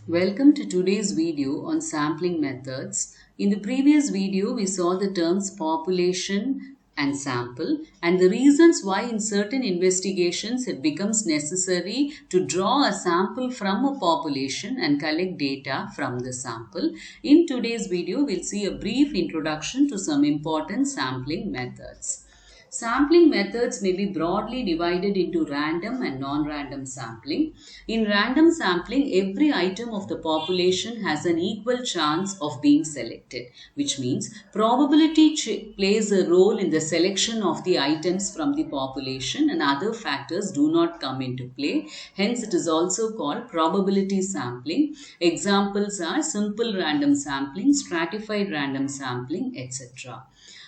Welcome to today's video on sampling methods. In the previous video, we saw the terms population and sample and the reasons why in certain investigations it becomes necessary to draw a sample from a population and collect data from the sample. In today's video, we'll see a brief introduction to some important sampling methods. Sampling methods may be broadly divided into random and non-random sampling. In random sampling, every item of the population has an equal chance of being selected, which means probability plays a role in the selection of the items from the population and other factors do not come into play. Hence, it is also called probability sampling. Examples are simple random sampling, stratified random sampling, etc.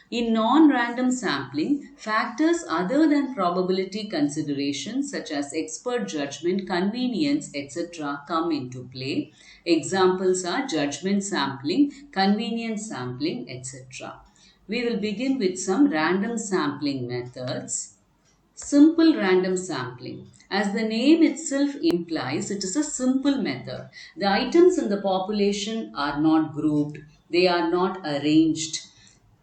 In non-random sampling, factors other than probability considerations such as expert judgment, convenience, etc. come into play. Examples are judgment sampling, convenience sampling, etc. We will begin with some random sampling methods. Simple random sampling. As the name itself implies, it is a simple method. The items in the population are not grouped, they are not arranged.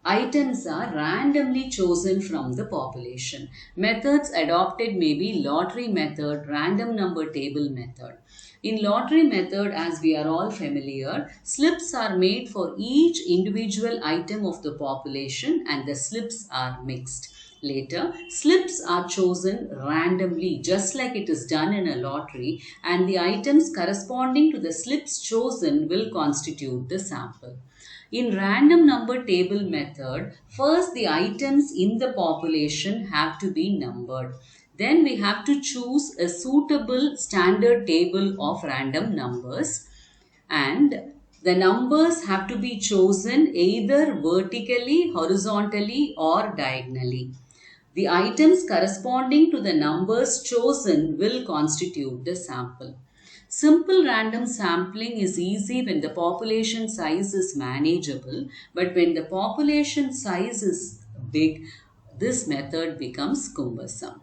Items are randomly chosen from the population. Methods adopted may be lottery method, random number table method. In lottery method, as we are all familiar, slips are made for each individual item of the population and the slips are mixed. Later, slips are chosen randomly just like it is done in a lottery and the items corresponding to the slips chosen will constitute the sample. In random number table method, first the items in the population have to be numbered. Then we have to choose a suitable standard table of random numbers and the numbers have to be chosen either vertically, horizontally or diagonally. The items corresponding to the numbers chosen will constitute the sample. Simple random sampling is easy when the population size is manageable, but when the population size is big, this method becomes cumbersome.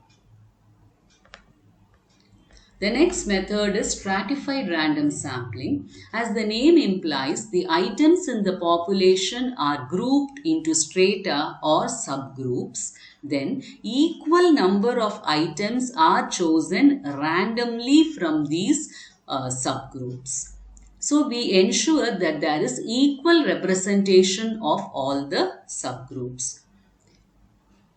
The next method is stratified random sampling. As the name implies, the items in the population are grouped into strata or subgroups. Then, equal number of items are chosen randomly from these subgroups. So, we ensure that there is equal representation of all the subgroups.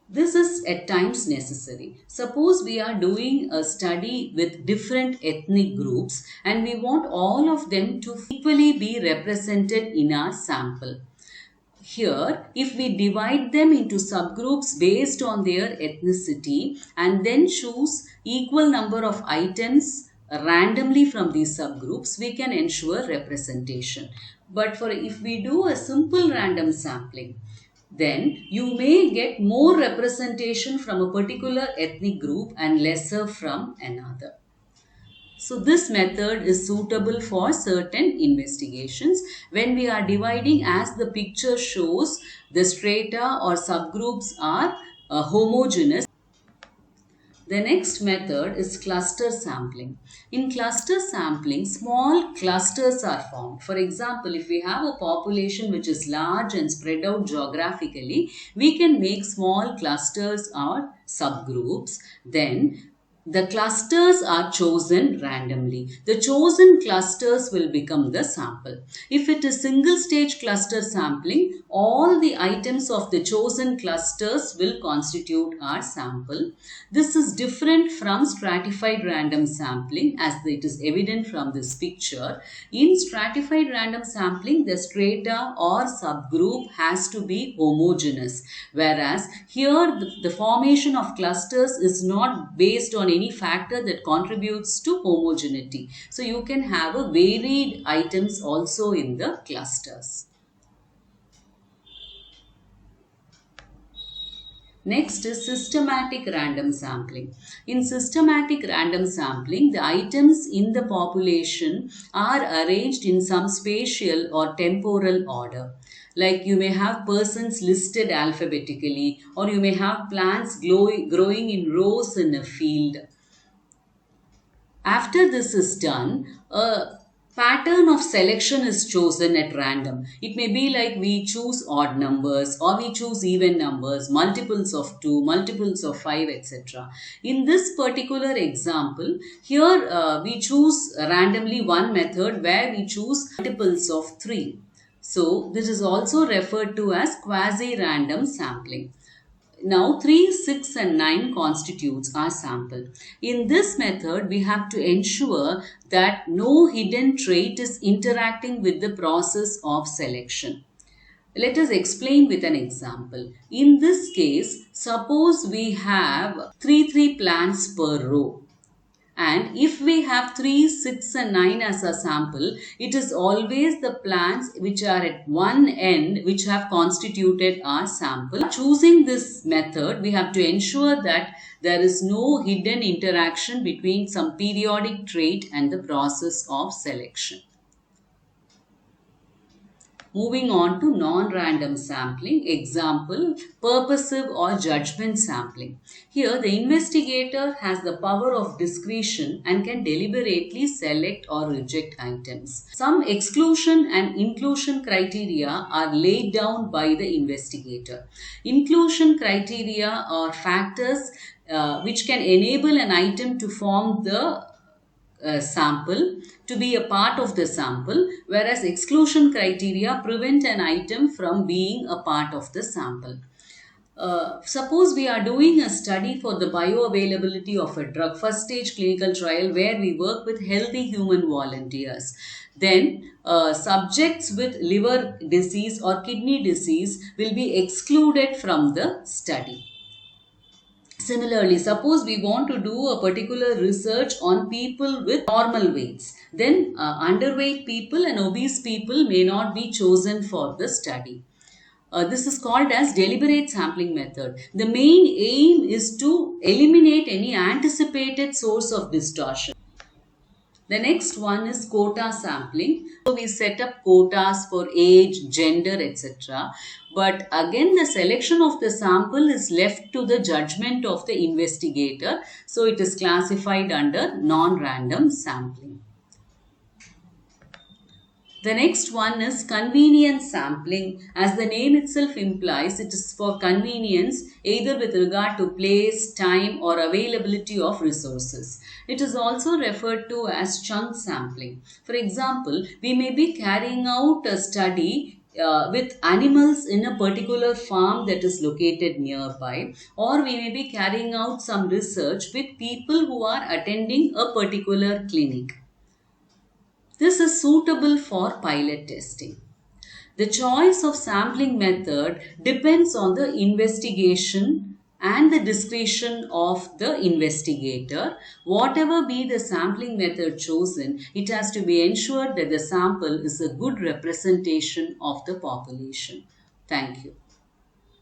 This is at times necessary. Suppose we are doing a study with different ethnic groups and we want all of them to equally be represented in our sample. Here, if we divide them into subgroups based on their ethnicity and then choose equal number of items randomly from these subgroups, we can ensure representation. But if we do a simple random sampling, then you may get more representation from a particular ethnic group and lesser from another. So this method is suitable for certain investigations when we are dividing as the picture shows the strata or subgroups are homogeneous. The next method is cluster sampling. In cluster sampling, small clusters are formed. For example, if we have a population which is large and spread out geographically, we can make small clusters or subgroups. Then the clusters are chosen randomly. The chosen clusters will become the sample. If it is single stage cluster sampling, all the items of the chosen clusters will constitute our sample. This is different from stratified random sampling as it is evident from this picture. In stratified random sampling, the strata or subgroup has to be homogeneous, whereas here the formation of clusters is not based on any factor that contributes to homogeneity. So you can have a varied items also in the clusters. Next is systematic random sampling. In systematic random sampling, the items in the population are arranged in some spatial or temporal order. Like you may have persons listed alphabetically or you may have plants growing in rows in a field. After this is done, a pattern of selection is chosen at random. It may be like we choose odd numbers or we choose even numbers, multiples of 2, multiples of 5, etc. In this particular example, here we choose randomly one method where we choose multiples of 3. So, this is also referred to as quasi-random sampling. Now 3, 6 and 9 constitutes our sample. In this method, we have to ensure that no hidden trait is interacting with the process of selection. Let us explain with an example. In this case, suppose we have 3 plants per row. And if we have 3, 6 and 9 as a sample, it is always the plants which are at one end which have constituted our sample. Choosing this method, we have to ensure that there is no hidden interaction between some periodic trait and the process of selection. Moving on to non-random sampling, example, purposive or judgment sampling. Here, the investigator has the power of discretion and can deliberately select or reject items. Some exclusion and inclusion criteria are laid down by the investigator. Inclusion criteria are factors which can enable an item to form the sample to be a part of the sample, whereas exclusion criteria prevent an item from being a part of the sample. Suppose we are doing a study for the bioavailability of a drug, first stage clinical trial where we work with healthy human volunteers. Then subjects with liver disease or kidney disease will be excluded from the study. Similarly, suppose we want to do a particular research on people with normal weights, then underweight people and obese people may not be chosen for the study. This is called as deliberate sampling method. The main aim is to eliminate any anticipated source of distortion. The next one is quota sampling. So we set up quotas for age, gender, etc. But again, the selection of the sample is left to the judgment of the investigator. So it is classified under non-random sampling. The next one is convenience sampling. As the name itself implies, it is for convenience either with regard to place, time or availability of resources. It is also referred to as chunk sampling. For example, we may be carrying out a study with animals in a particular farm that is located nearby, or we may be carrying out some research with people who are attending a particular clinic. This is suitable for pilot testing. The choice of sampling method depends on the investigation and the discretion of the investigator. Whatever be the sampling method chosen, it has to be ensured that the sample is a good representation of the population. Thank you.